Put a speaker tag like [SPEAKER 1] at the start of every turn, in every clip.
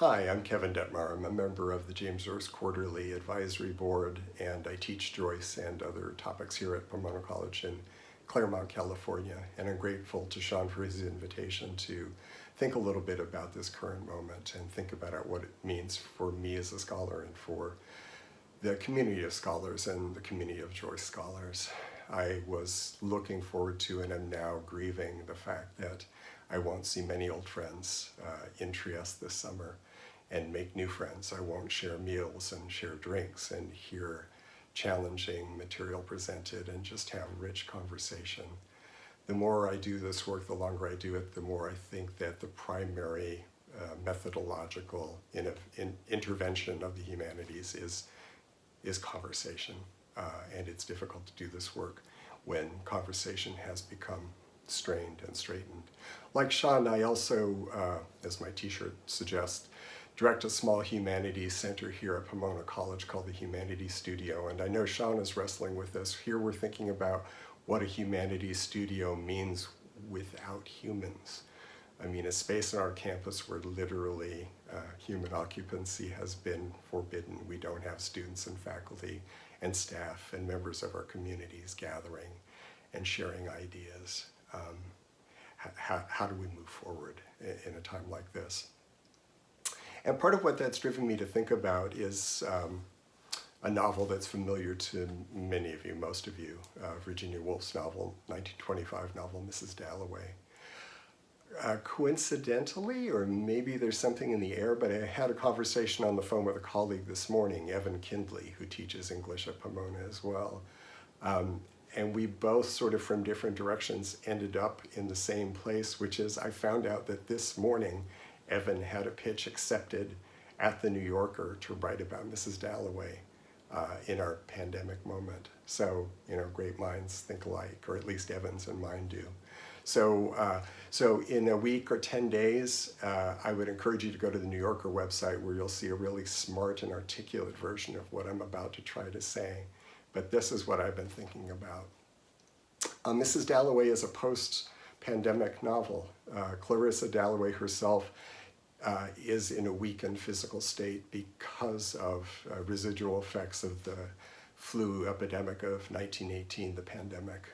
[SPEAKER 1] Hi, I'm Kevin Dettmar. I'm a member of the James Joyce Quarterly Advisory Board, and I teach Joyce and other topics here at Pomona College in Claremont, California. And I'm grateful to Sean for his invitation to think a little bit about this current moment and think about what it means for me as a scholar and for the community of scholars and the community of Joyce scholars. I was looking forward to and am now grieving the fact that I won't see many old friends in Trieste this summer and make new friends. I won't share meals and share drinks and hear challenging material presented and just have rich conversation. The more I do this work, the longer I do it, the more I think that the primary methodological intervention of the humanities is conversation. And it's difficult to do this work when conversation has become strained and straightened. Like Sean, I also, as my t-shirt suggests, direct a small humanities center here at Pomona College called the Humanities Studio. And I know Sean is wrestling with this. Here we're thinking about what a humanities studio means without humans. I mean, a space on our campus where literally human occupancy has been forbidden. We don't have students and faculty and staff and members of our communities gathering and sharing ideas. How do we move forward in a time like this? And part of what that's driven me to think about is a novel that's familiar to many of you, most of you, Virginia Woolf's novel, 1925 novel, Mrs. Dalloway. Coincidentally, or maybe there's something in the air, but I had a conversation on the phone with a colleague this morning, Evan Kindley, who teaches English at Pomona as well. And we both sort of from different directions ended up in the same place, which is I found out that this morning Evan had a pitch accepted at the New Yorker to write about Mrs. Dalloway in our pandemic moment. So, you know, great minds think alike, or at least Evan's and mine do. So in a week or 10 days, I would encourage you to go to the New Yorker website where you'll see a really smart and articulate version of what I'm about to try to say. But this is what I've been thinking about. Mrs. Dalloway is a post-pandemic novel. Clarissa Dalloway herself is in a weakened physical state because of residual effects of the flu epidemic of 1918, the pandemic.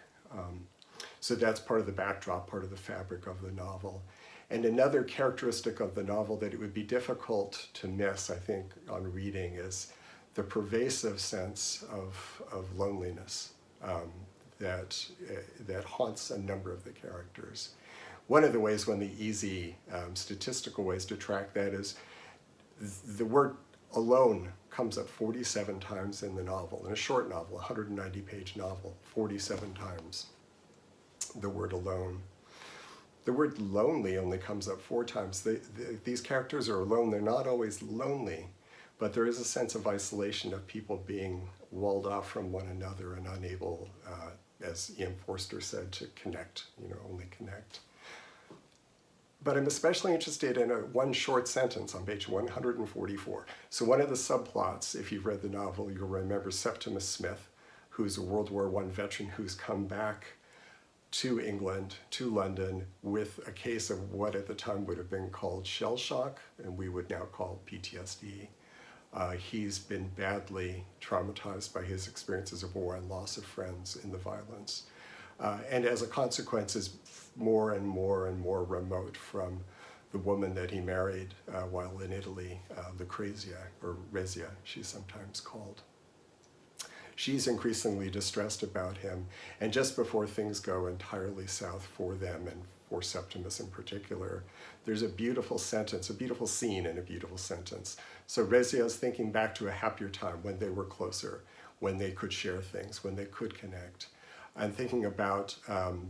[SPEAKER 1] So that's part of the backdrop, part of the fabric of the novel. And another characteristic of the novel that it would be difficult to miss, I think, on reading is the pervasive sense of loneliness that haunts a number of the characters. One of the ways, one of the easy statistical ways to track that is the word alone comes up 47 times in the novel. In a short novel, 190-page novel, 47 times the word alone. The word lonely only comes up 4 times. These characters are alone. They're not always lonely, but there is a sense of isolation of people being walled off from one another and unable, as Ian Forster said, to connect, only connect. But I'm especially interested in one short sentence on page 144. So one of the subplots, if you've read the novel, you'll remember Septimus Smith, who's a World War I veteran who's come back to England, to London, with a case of what at the time would have been called shell shock, and we would now call PTSD. He's been badly traumatized by his experiences of war and loss of friends in the violence. And as a consequence is more and more and more remote from the woman that he married while in Italy, Lucrezia, or Rezia, she's sometimes called. She's increasingly distressed about him, and just before things go entirely south for them and for Septimus in particular, there's a beautiful sentence, a beautiful scene and a beautiful sentence. So Rezia is thinking back to a happier time when they were closer, when they could share things, when they could connect. I'm thinking about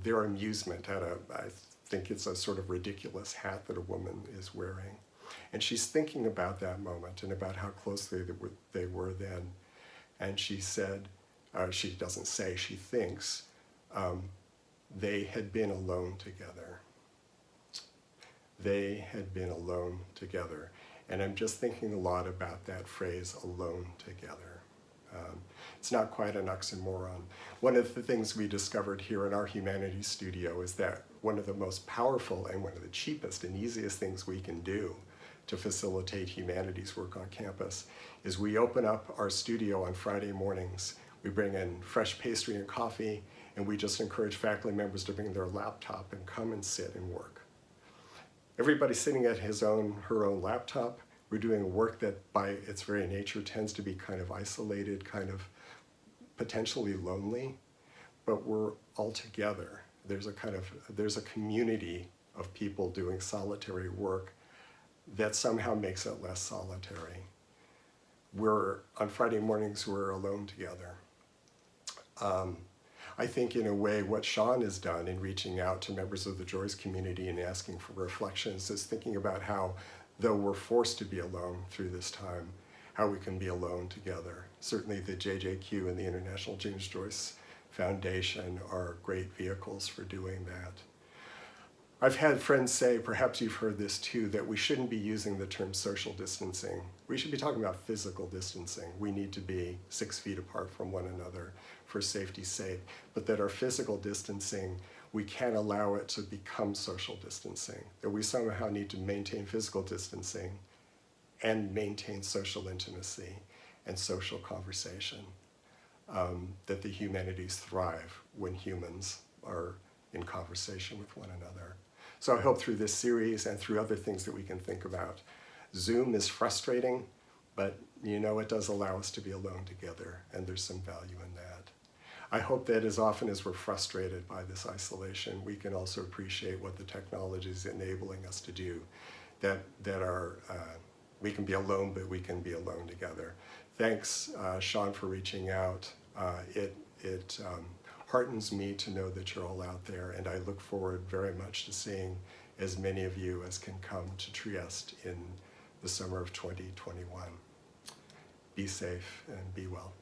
[SPEAKER 1] their amusement at I think it's a sort of ridiculous hat that a woman is wearing. And she's thinking about that moment and about how closely they were then. And she said, she doesn't say, she thinks, they had been alone together. They had been alone together. And I'm just thinking a lot about that phrase, alone together. It's not quite an oxymoron. One of the things we discovered here in our Humanities Studio is that one of the most powerful and one of the cheapest and easiest things we can do to facilitate humanities work on campus is we open up our studio on Friday mornings. We bring in fresh pastry and coffee, and we just encourage faculty members to bring their laptop and come and sit and work. Everybody's sitting at his own, her own laptop. We're doing work that by its very nature tends to be kind of isolated, kind of potentially lonely, but we're all together. There's a community of people doing solitary work that somehow makes it less solitary. On Friday mornings, we're alone together. I think in a way what Sean has done in reaching out to members of the Joyce community and asking for reflections is thinking about how, though we're forced to be alone through this time, how we can be alone together. Certainly the JJQ and the International James Joyce Foundation are great vehicles for doing that. I've had friends say, perhaps you've heard this too, that we shouldn't be using the term social distancing. We should be talking about physical distancing. We need to be 6 feet apart from one another for safety's sake, but that our physical distancing, we can't allow it to become social distancing, that we somehow need to maintain physical distancing and maintain social intimacy and social conversation, that the humanities thrive when humans are in conversation with one another. So I hope through this series and through other things that we can think about. Zoom is frustrating, but it does allow us to be alone together, and there's some value in that. I hope that as often as we're frustrated by this isolation, we can also appreciate what the technology is enabling us to do, we can be alone, but we can be alone together. Thanks, Sean, for reaching out. It heartens me to know that you're all out there, and I look forward very much to seeing as many of you as can come to Trieste in the summer of 2021. Be safe and be well.